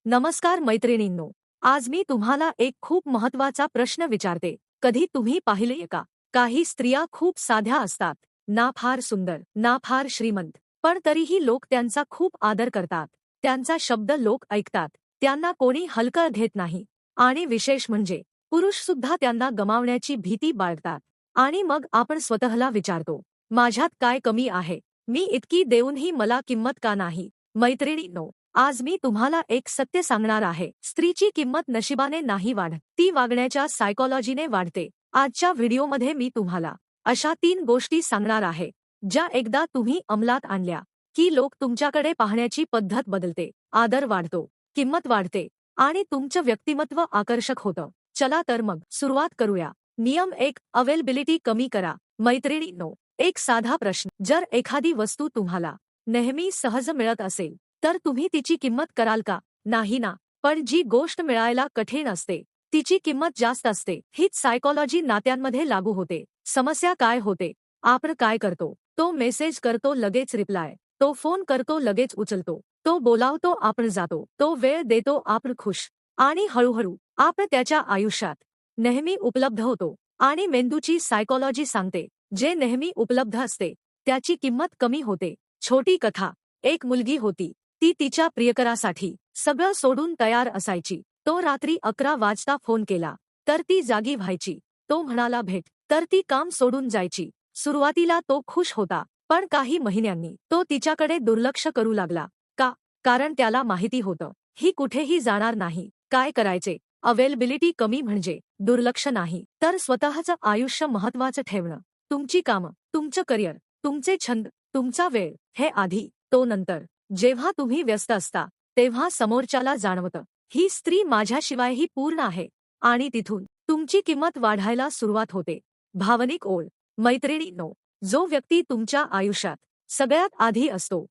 नमस्कार मैत्रिणींनो, आज मी तुम्हाला एक खूप महत्त्वाचा प्रश्न विचारते. कधी तुम्ही पाहिलेय का? काही स्त्रिया खूप साध्या असतात, ना फार सुंदर, ना फार श्रीमंत, पण तरीही लोक त्यांचा खूप आदर करतात. त्यांचा शब्द लोक ऐकतात, त्यांना कोणी हलकं घेत नाही. आणि विशेष म्हणजे पुरुष सुद्धा त्यांना गमावण्याची भीती बाळगतात. आणि मग आपण स्वतःला विचारतो, माझ्यात काय कमी आहे? मी इतकी देऊनही मला किंमत का नाही? मैत्रिणींनो, आज मी तुम्हाला एक सत्य सांगणार आहे. स्त्रीची किंमत नशिबाने नाही वाढत, ती वागण्याच्या सायकॉलॉजीने वाढते. आजच्या व्हिडिओमध्ये मी तुम्हाला अशा 3 गोष्टी सांगणार आहे, ज्या एकदा तुम्ही अंमलात आणल्या की लोक तुमच्याकडे पाहण्याची पद्धत बदलते, आदर वाढतो, किंमत वाढते आणि तुमचं व्यक्तिमत्व आकर्षक होतं. चला तर मग सुरुवात करूया. नियम 1, अवेलेबिलिटी कमी करा. मैत्रिणींनो, एक साधा प्रश्न, जर एखादी वस्तू तुम्हाला नेहमी सहज मिळत असेल तर तुम्ही तिची किंमत कराल का? नाही ना. पण जी गोष्ट मिळायला कठीण असते तिची किंमत जास्त असते. हीच सायकॉलॉजी नात्यांमध्ये लागू होते. समस्या काय होते? आपण काय करतो? तो मेसेज करतो लगेच रिप्लाय, तो फोन करतो लगेच उचलतो, तो बोलावतो आपण जातो, तो वेळ देतो आपण खुश. आणि हळूहळू आपण त्याच्या आयुष्यात नेहमी उपलब्ध होतो. आणि मेंदूची सायकॉलॉजी सांगते, जे नेहमी उपलब्ध असते त्याची किंमत कमी होते. छोटी कथा. एक मुलगी होती. ती तिच्या प्रियकरासाठी सगळं सोडून तयार असायची. तो रात्री 11 वाजता फोन केला तर ती जागी व्हायची. तो म्हणाला भेट तर ती काम सोडून जायची. सुरुवातीला तो खुश होता, पण काही महिन्यांनी तो तिच्याकडे दुर्लक्ष करू लागला. का? कारण त्याला माहिती होतं, ही कुठेही जाणार नाही. काय करायचे? अवेलेबिलिटी कमी म्हणजे दुर्लक्ष नाही, तर स्वतःचं आयुष्य महत्त्वाचं ठेवणं. तुमची कामं, तुमचं करिअर, तुमचे छंद, तुमचा वेळ, हे आधी, तो नंतर. जेव्हा तुम्ही व्यस्त असता तेव्हा समोरच्याला जाणवतं, ही स्त्री माझ्याशिवायही पूर्ण आहे. आणि तिथून तुमची किंमत वाढायला सुरुवात होते. भावनिक ओळ. मैत्रिणींनो, जो व्यक्ती तुमच्या आयुष्यात सगळ्यात आधी असतो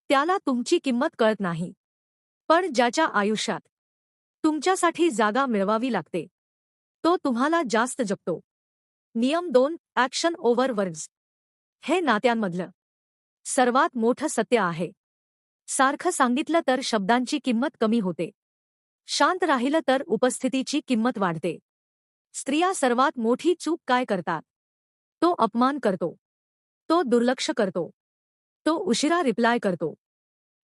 त्याला तुमची किंमत कळत नाही. पण ज्याच्या आयुष्यात तुमच्यासाठी जागा मिळवावी लागते तो तुम्हाला जास्त जपतो. नियम 2, ॲक्शन ओव्हर वर्ड्स. हे नात्यांमधलं सर्वात मोठं सत्य आहे. सारखं सांगितलं तर शब्दांची किंमत कमी होते. शांत राहिलं तर उपस्थितीची किंमत वाढते. स्त्रिया सर्वात मोठी चूक काय करतात? तो अपमान करतो, तो दुर्लक्ष करतो, तो उशिरा रिप्लाय करतो.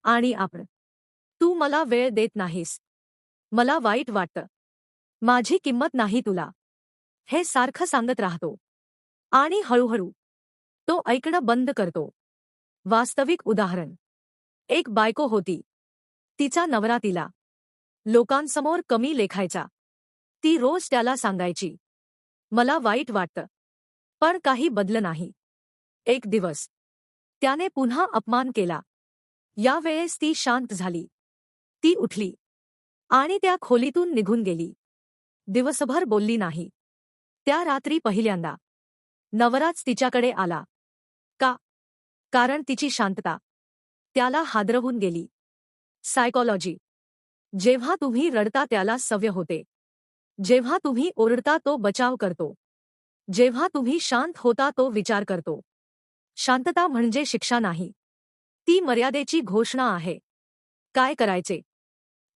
आणि आपण, तू मला वेळ देत नाहीस, मला वाईट वाटतं, माझी किंमत नाही तुला, हे सारखं सांगत राहतो. आणि हळूहळू तो ऐकणं बंद करतो. वास्तविक उदाहरण. एक बायको होती. तिचा नवरा तिला लोकांसमोर कमी लेखायचा. ती रोज त्याला सांगायची, मला वाईट वाटतं, पण काही बदल नाही. एक दिवस त्याने पुन्हा अपमान केला. यावेळेस ती शांत झाली. ती उठली आणि त्या खोलीतून निघून गेली. दिवसभर बोलली नाही. त्या रात्री पहिल्यांदा नवराच तिच्याकडे आला. का? कारण तिची शांतता त्याला हादरवून गेली. सायकॉलॉजी. जेव्हा तुम्ही रडता त्याला सवय होते. जेव्हा तुम्ही ओरडता तो बचाव करतो. जेव्हा तुम्ही शांत होता तो विचार करतो. शांतता म्हणजे शिक्षा नाही, ती मर्यादेची घोषणा आहे. काय करायचे?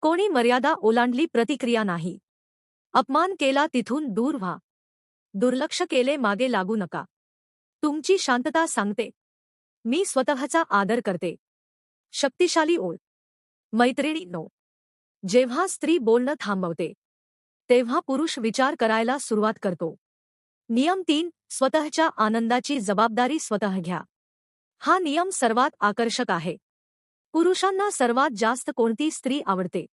कोणी मर्यादा ओलांडली प्रतिक्रिया नाही. अपमान केला तिथून दूर व्हा. दुर्लक्ष केले मागे लागू नका. तुमची शांतता सांगते, मी स्वतःचा आदर करते. शक्तिशाली ओळ. मैत्रिणींनो, जेव्हा स्त्री बोलणं थांबवते तेव्हा पुरुष विचार करायला सुरुवात करतो. नियम 3, स्वतःच्या आनंदाची जबाबदारी स्वतः घ्या. हा नियम सर्वात आकर्षक आहे. पुरुषांना सर्वात जास्त कोणती स्त्री आवडते?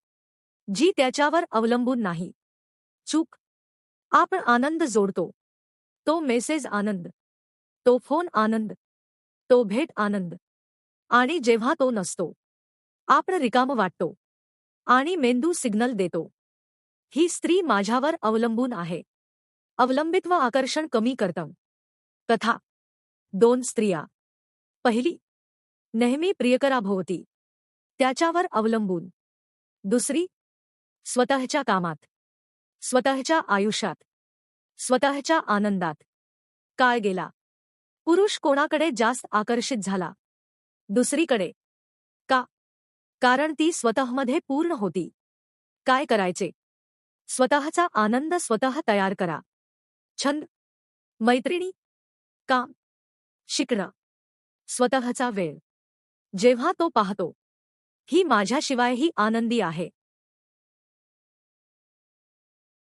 जी त्याच्यावर अवलंबून नाही. चूक. आपण आनंद जोडतो. तो मेसेज आनंद, तो फोन आनंद, तो भेट आनंद. आणि जेव्हा तो नसतो आपण रिकामं वाटतो. आणि मेंदू सिग्नल देतो, ही स्त्री माझ्यावर अवलंबून आहे. अवलंबित्व आकर्षण कमी करतं. कथा. 2 स्त्रिया. पहिली, नेहमी प्रियकराभोवती, त्याच्यावर अवलंबून. दुसरी, स्वतःच्या कामात, स्वतःच्या आयुष्यात, स्वतःच्या आनंदात. काळ गेला. पुरुष कोणाकडे जास्त आकर्षित झाला? दुसरीकडे. का? कारण ती स्वतःमध्ये पूर्ण होती. काय करायचे? स्वतःचा आनंद स्वतः तयार करा. छंद, मैत्रिणी, काम, शिकणं, स्वतःचा वेळ. जेव्हा तो पाहतो, ही माझ्याशिवायही आनंदी आहे,